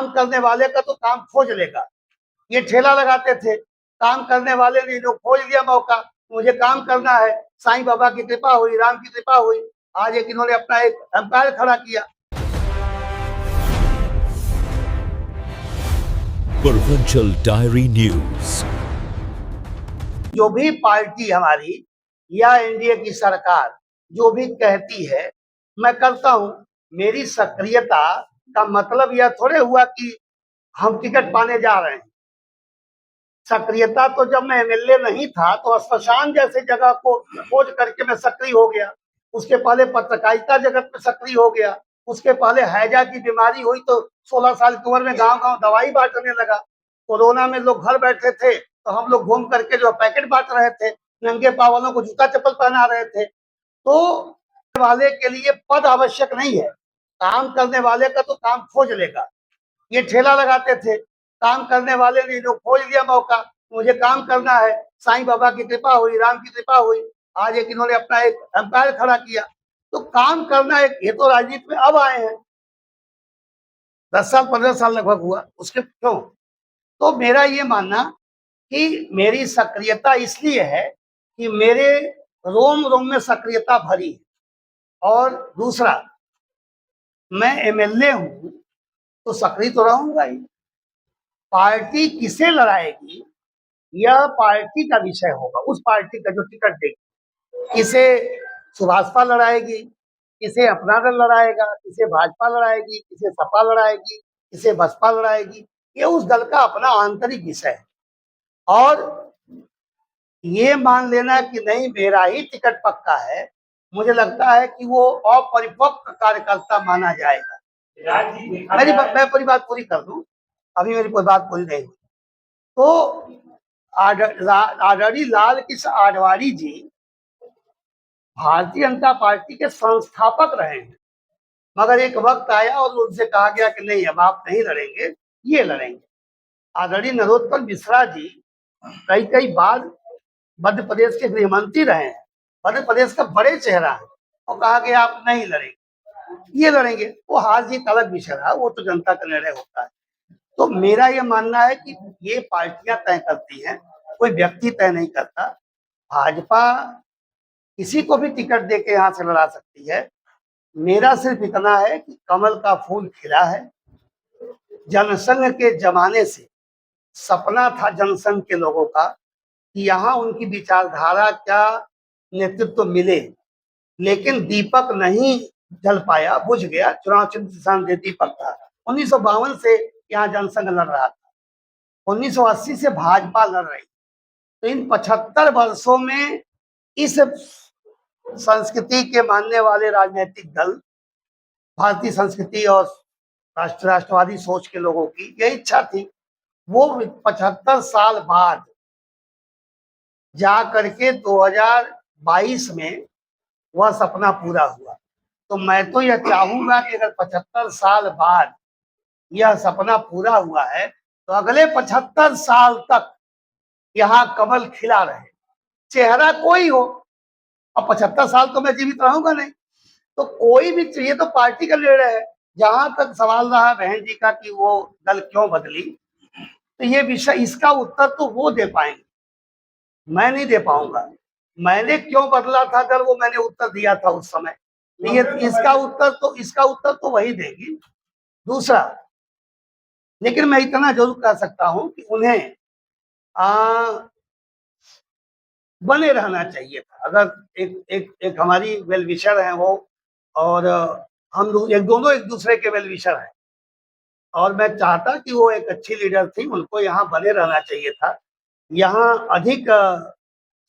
काम करने वाले का तो काम खोज लेगा। ये ठेला लगाते थे, काम करने वाले ने जो खोज लिया मौका, मुझे काम करना है, साईं बाबा की कृपा हुई, राम की कृपा हुई, आज एक इन्होंने अपना एक एम्पायर खड़ा किया। Provincial Diary News। जो भी पार्टी हमारी या एनडीए की सरकार जो भी कहती है मैं करता हूं। मेरी सक्रियता का मतलब यह थोड़े हुआ कि हम टिकट पाने जा रहे हैं। सक्रियता तो जब मैं एमएलए नहीं था तो स्मशान जैसे जगह को खोज करके मैं सक्रिय हो गया। उसके पहले पत्रकारिता जगत में सक्रिय हो गया। उसके पहले हैजा की बीमारी हुई तो 16 साल की उम्र में गांव-गांव दवाई बांटने लगा। कोरोना में लोग घर बैठे थे तो हम लोग घूम करके जो पैकेट बांट रहे थे, नंगे पांव वालों को जूता चप्पल पहना रहे थे। तो वाले के लिए पद आवश्यक नहीं है, काम करने वाले का तो काम खोज लेगा। ये ठेला लगाते थे, काम करने वाले ने जो खोज लिया मौका, मुझे काम करना है, साईं बाबा की कृपा हुई, राम की कृपा हुई, आज एक इन्होंने अपना एक एम्पायर खड़ा किया। तो काम करना एक, ये तो राजनीति में अब आए हैं, 10 साल 15 साल लगभग हुआ, उसके क्यों? तो मेरा ये मानना कि मेरी सक्रियता इसलिए है कि मेरे रोम रोम में सक्रियता भरी है। और दूसरा, मैं एमएलए हूं तो सक्रिय तो रहूंगा ही। पार्टी किसे लड़ाएगी यह पार्टी का विषय होगा, उस पार्टी का जो टिकट देगी। किसे सुभाषपा लड़ाएगी, किसे अपना दल लड़ाएगा, किसे भाजपा लड़ाएगी, किसे सपा लड़ाएगी, किसे बसपा लड़ाएगी, ये उस दल का अपना आंतरिक विषय है। और ये मान लेना कि नहीं मेरा ही टिकट पक्का है, मुझे लगता है कि वो अपरिपक्व कार्यकर्ता माना जाएगा। मैं पूरी बात पूरी कर दूं, अभी मेरी कोई बात पूरी नहीं हुई। तो आदरणीय लाल कृष्ण आडवाणी जी भारतीय जनता पार्टी के संस्थापक रहे हैं, मगर एक वक्त आया और उनसे कहा गया कि नहीं अब आप नहीं लड़ेंगे, ये लड़ेंगे। आदरणीय नरोत्तम मिश्रा जी कई बार मध्य प्रदेश के गृहमंत्री रहे हैं, मध्य प्रदेश का बड़े चेहरा है, और कहा गया आप नहीं लड़ेंगे, ये लड़ेंगे। वो हार जीत अलग विषय रहा, वो तो जनता का निर्णय होता है। तो मेरा ये मानना है कि ये पार्टियां तय करती हैं, कोई व्यक्ति तय नहीं करता। भाजपा किसी को भी टिकट देके यहाँ से लड़ा सकती है। मेरा सिर्फ इतना है कि कमल का फूल खिला है। जनसंघ के जमाने से सपना था जनसंघ के लोगों का कि यहाँ उनकी विचारधारा का नेतृत्व मिले, लेकिन दीपक नहीं जल पाया, बुझ गया। चुनाव चिन्ह किसान दीपक था। 1952 से यहाँ जनसंघ लड़ रहा था, 1980 से भाजपा लड़ रही। तो इन 75 वर्षों में इस संस्कृति के मानने वाले राजनीतिक दल, भारतीय संस्कृति और राष्ट्रवादी सोच के लोगों की यही इच्छा थी। वो 75 साल बाद जा करके 2022 में वह सपना पूरा हुआ। तो मैं तो यह चाहूंगा कि अगर 75 साल बाद यह सपना पूरा हुआ है तो अगले 75 साल तक यहाँ कमल खिला रहे, चेहरा कोई हो। अब 75 साल तो मैं जीवित रहूंगा नहीं, तो कोई भी चाहिए, तो पार्टी का निर्णय है। जहां तक सवाल रहा बहन जी का कि वो दल क्यों बदली, तो ये विषय, इसका उत्तर तो वो दे पाएंगे, मैं नहीं दे पाऊंगा। मैंने क्यों बदला था दल, वो मैंने उत्तर दिया था उस समय। ये इसका उत्तर तो वही देगी। दूसरा, लेकिन मैं इतना जरूर कह सकता हूं कि उन्हें बने रहना चाहिए था। अगर एक हमारी वेल विशर है वो, और हम लोग दोनों एक दूसरे के वेल विशर हैं, और मैं चाहता कि वो एक अच्छी लीडर थी, उनको यहाँ बने रहना चाहिए था। यहाँ अधिक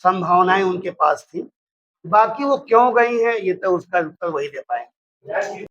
संभावनाएं उनके पास थी। बाकी वो क्यों गई हैं, ये तो उसका उत्तर वही दे पाएंगे।